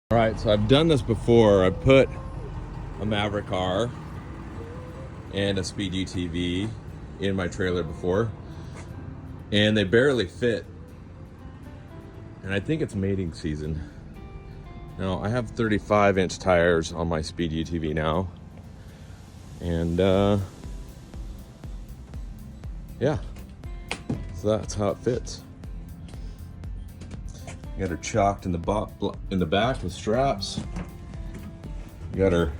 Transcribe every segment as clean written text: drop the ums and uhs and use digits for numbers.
All right, so I've done this before. I put a Maverick R and a Speed UTV in my trailer before, and they barely fit. And I think it's mating season. Now, I have 35-inch tires on my Speed UTV now. And yeah, so that's how it fits. You got her chocked in the back with straps. You got her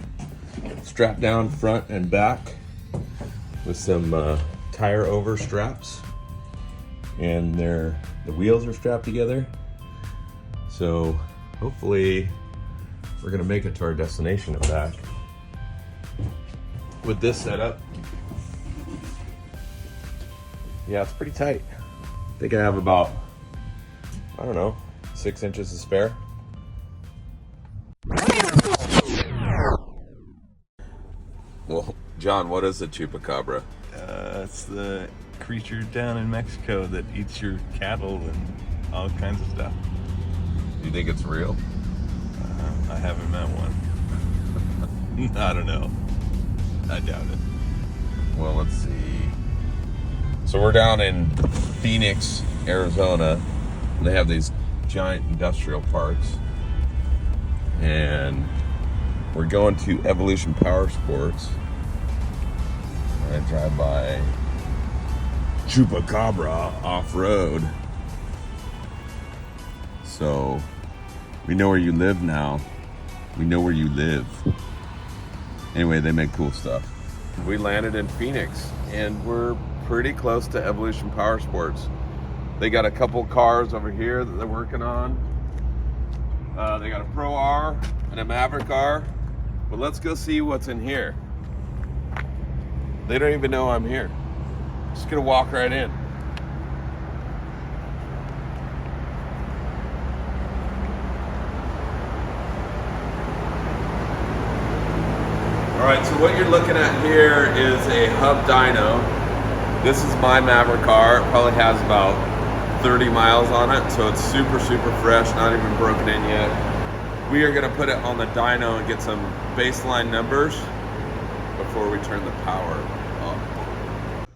strapped down front and back with some tire over straps, and the wheels are strapped together. So hopefully we're gonna make it to our destination and back with this setup. Yeah, it's pretty tight. I think I have about, I don't know, 6 inches to spare. Well, John, what is a chupacabra? It's the creature down in Mexico that eats your cattle and all kinds of stuff. Do you think it's real? I haven't met one. I don't know. I doubt it. Well, let's see. So we're down in Phoenix, Arizona. They have these giant industrial parks, and we're going to Evolution Powersports. I drive by Chupacabra off-road. So we know where you live now. We know where you live. Anyway, they make cool stuff. We landed in Phoenix, and we're pretty close to Evolution Powersports. They got a couple cars over here that they're working on. They got a Pro R and a Maverick R. But let's go see what's in here. They don't even know I'm here. Just gonna walk right in. All right, so what you're looking at here is a hub dyno. This is my Maverick R. It probably has about 30 miles on it, so it's super, super fresh, not even broken in yet. We are gonna put it on the dyno and get some baseline numbers before we turn the power up.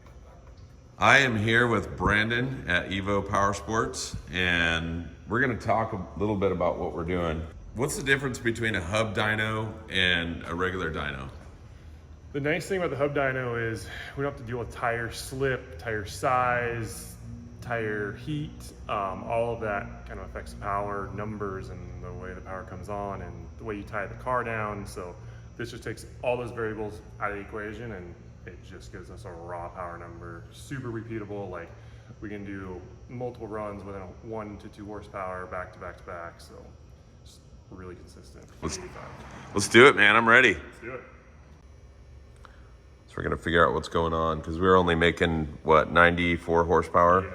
I am here with Brandon at EVO Powersports, and we're gonna talk a little bit about what we're doing. What's the difference between a hub dyno and a regular dyno? The nice thing about the hub dyno is we don't have to deal with tire slip, tire size, tire heat. All of that kind of affects power, numbers, and the way the power comes on and the way you tie the car down. So this just takes all those variables out of the equation, and it just gives us a raw power number, super repeatable. Like, we can do multiple runs within 1 to 2 horsepower back to back to back. So just really consistent. Let's do it, man. I'm ready. Let's do it. So we're gonna figure out what's going on, because we're only making, what, 94 horsepower? Yeah.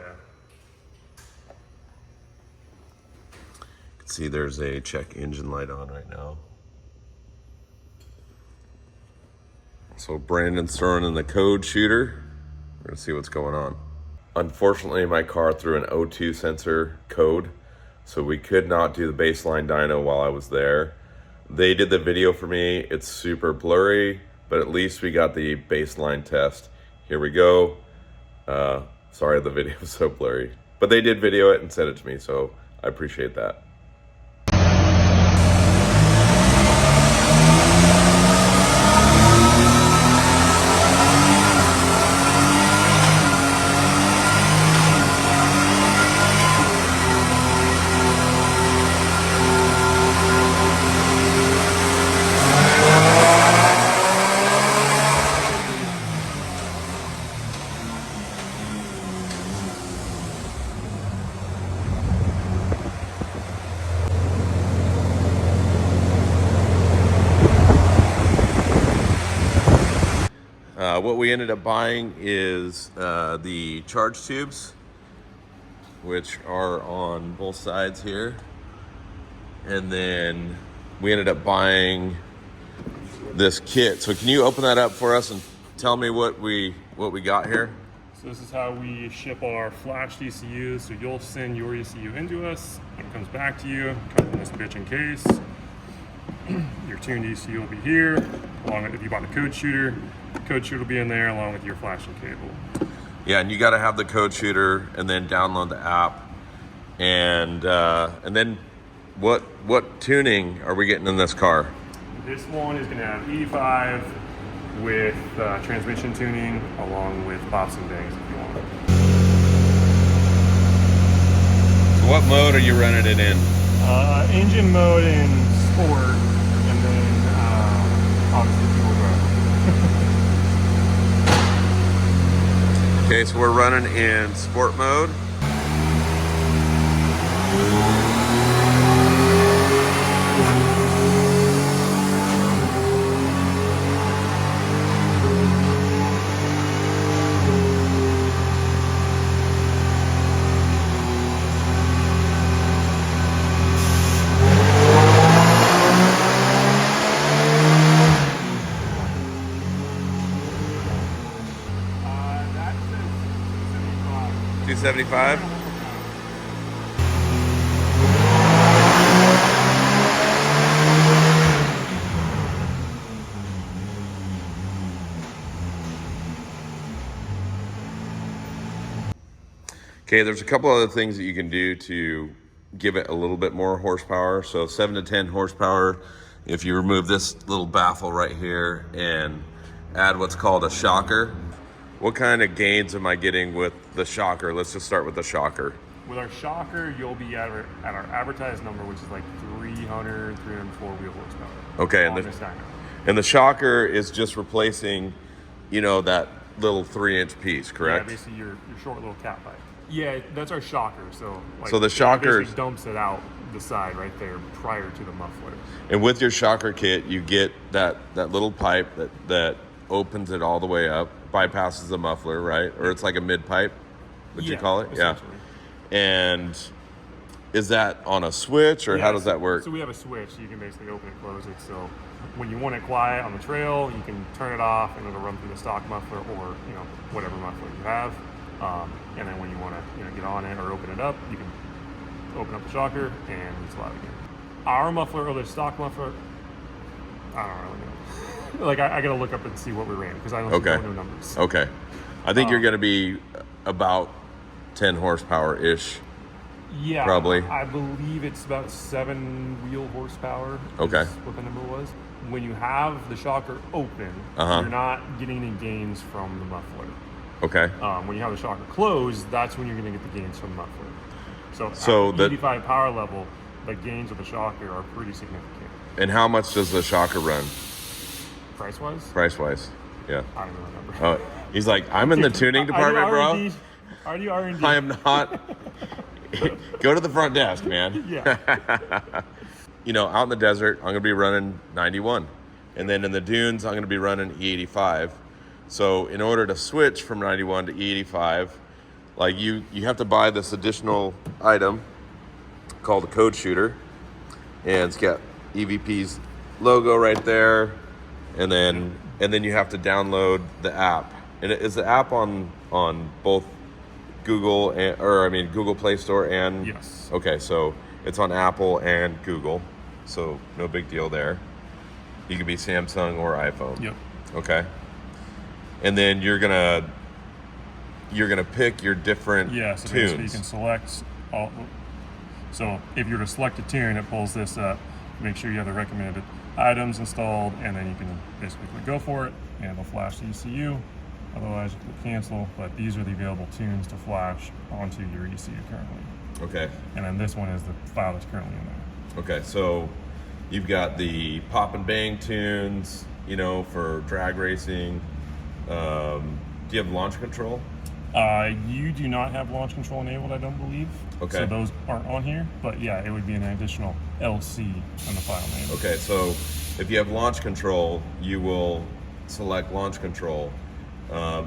You can see there's a check engine light on right now. So Brandon's throwing in the code shooter. We're gonna see what's going on. Unfortunately, my car threw an O2 sensor code, so we could not do the baseline dyno while I was there. They did the video for me. It's super blurry, but at least we got the baseline test. Here we go. Sorry the video is so blurry, but they did video it and send it to me, so I appreciate that. What we ended up buying is the charge tubes, which are on both sides here. And then we ended up buying this kit. So can you open that up for us and tell me what we got here? So this is how we ship our flashed ECUs. So you'll send your ECU into us. When it comes back to you, it comes in this bitch in case. Your tuned ECU will be here, along with, if you bought a code shooter will be in there along with your flashing cable. Yeah, and you got to have the code shooter and then download the app. And then what tuning are we getting in this car? This one is going to have 85 with transmission tuning along with pops and bangs if you want. So what mode are you running it in? Engine mode in sport, and then obviously dual drive. Okay, so we're running in sport mode. That's 275. Okay, there's a couple other things that you can do to give it a little bit more horsepower. So 7 to 10 horsepower, if you remove this little baffle right here and add what's called a shocker. What kind of gains am I getting with the shocker? Let's just start with the shocker. With our shocker, you'll be at our advertised number, which is like 300, 304 wheel horsepower. Okay, on this dyno. and the shocker is just replacing, you know, that little 3-inch piece, correct? Yeah, basically your short little cat pipe. Yeah, that's our shocker. So, like, So the shocker basically dumps it out the side right there prior to the muffler. And with your shocker kit, you get that little pipe that opens it all the way up, bypasses the muffler, right? Or it's like a mid pipe, would you call it? Yeah. And is that on a switch, or how does that work? So we have a switch. You can basically open and close it. So when you want it quiet on the trail, you can turn it off and it'll run through the stock muffler, or whatever muffler you have. And then when you want to get on it or open it up, you can open up the shocker and it's loud again. Our muffler or the stock muffler, I don't really know. Like I gotta look up and see what we ran because I don't know numbers. Okay. I think you're gonna be about 10 horsepower ish. Yeah, probably. I believe it's about 7 wheel horsepower. Okay. Is what the number was. When you have the shocker open, you're not getting any gains from the muffler. Okay. When you have the shocker closed, that's when you're going to get the gains from the muffler. So at the 85 power level, the gains of the shocker are pretty significant. And how much does the shocker run? Price-wise? Price-wise, yeah. I don't know the number. He's like, I'm in the tuning department, bro. I do R&D. I am not. Go to the front desk, man. Yeah. Out in the desert, I'm going to be running 91. And then in the dunes, I'm going to be running E85. So in order to switch from 91 to E85, like you have to buy this additional item called a code shooter. And it's got EVP's logo right there. And then you have to download the app. And is the app on both Google Google Play Store and? Yes. Okay, so it's on Apple and Google, so no big deal there. You could be Samsung or iPhone. Yep. Okay. And then you're gonna pick your different so tunes. You can select all. So if you're to select a tune, it pulls this up. Make sure you have the recommended items installed, and then you can basically go for it, and it'll flash the ECU. Otherwise, you can cancel. But these are the available tunes to flash onto your ECU currently. Okay. And then this one is the file that's currently in there. Okay, so you've got the pop and bang tunes, for drag racing. Do you have launch control? You do not have launch control enabled, I don't believe. Okay. So those aren't on here, but yeah, it would be an additional LC on the file name. Okay, so if you have launch control, you will select launch control.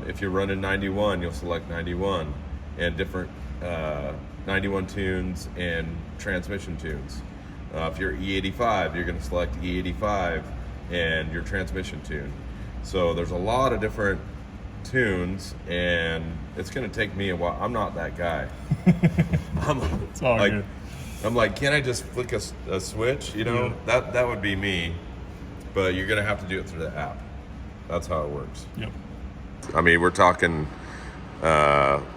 If you're running 91, you'll select 91 and different 91 tunes and transmission tunes. If you're E85, you're going to select E85 and your transmission tune. So there's a lot of different tunes, and it's going to take me a while. I'm not that guy. It's all good. I'm like, can't I just flick a switch? You know, that would be me. But you're gonna have to do it through the app. That's how it works. Yep. I mean, we're talking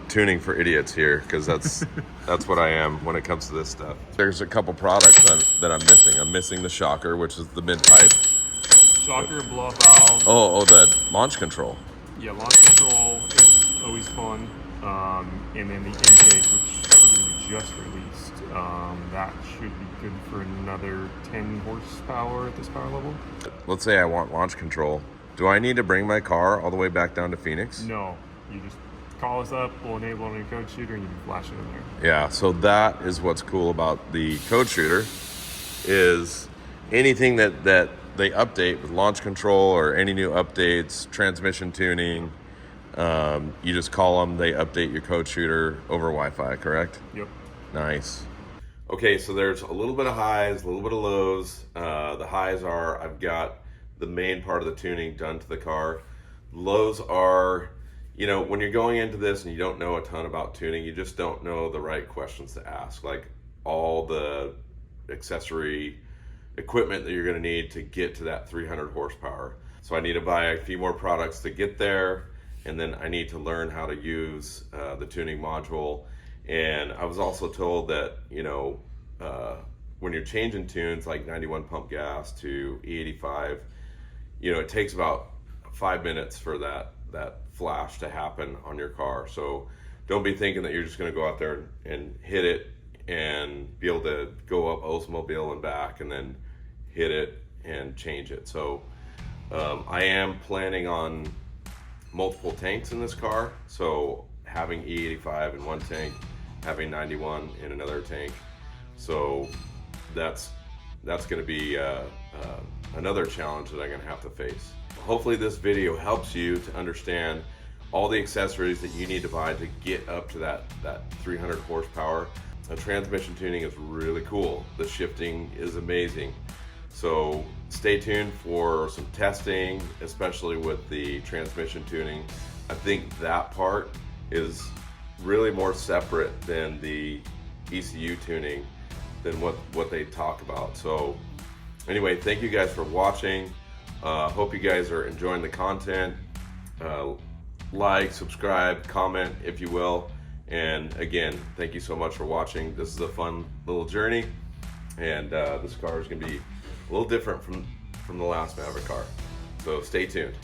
tuning for idiots here, because that's what I am when it comes to this stuff. There's a couple products that I'm missing. I'm missing the shocker, which is the mid pipe. Shocker, blow up valve. Oh, the launch control. Yeah, launch control is always fun. And then the intake, which I believe we just released, that should be good for another 10 horsepower at this power level. Let's say I want launch control. Do I need to bring my car all the way back down to Phoenix? No, you just call us up, we'll enable on your code shooter, and you can flash it in there. Yeah, so that is what's cool about the code shooter, is anything that they update with launch control or any new updates, transmission tuning, you just call them, they update your code shooter over Wi-Fi, correct? Yep. Nice. Okay, so there's a little bit of highs, a little bit of lows. The highs are, I've got the main part of the tuning done to the car. Lows are, you know, when you're going into this and you don't know a ton about tuning, you just don't know the right questions to ask, like all the accessory equipment that you're going to need to get to that 300 horsepower. So I need to buy a few more products to get there, and then I need to learn how to use the tuning module. And I was also told that, you know, when you're changing tunes like 91 pump gas to E85, you know, it takes about 5 minutes for that flash to happen on your car. So don't be thinking that you're just going to go out there and hit it and be able to go up Oldsmobile and back and then hit it and change it. So I am planning on multiple tanks in this car. So having E85 in one tank, having 91 in another tank. So that's going to be another challenge that I'm going to have to face. Hopefully this video helps you to understand all the accessories that you need to buy to get up to that 300 horsepower. The transmission tuning is really cool. The shifting is amazing. So stay tuned for some testing, especially with the transmission tuning. I think that part is really more separate than the ECU tuning, than what they talk about. So anyway, thank you guys for watching. Hope you guys are enjoying the content. Like, subscribe, comment if you will. And again, thank you so much for watching. This is a fun little journey, and this car is going to be a little different from the last Maverick car. So stay tuned.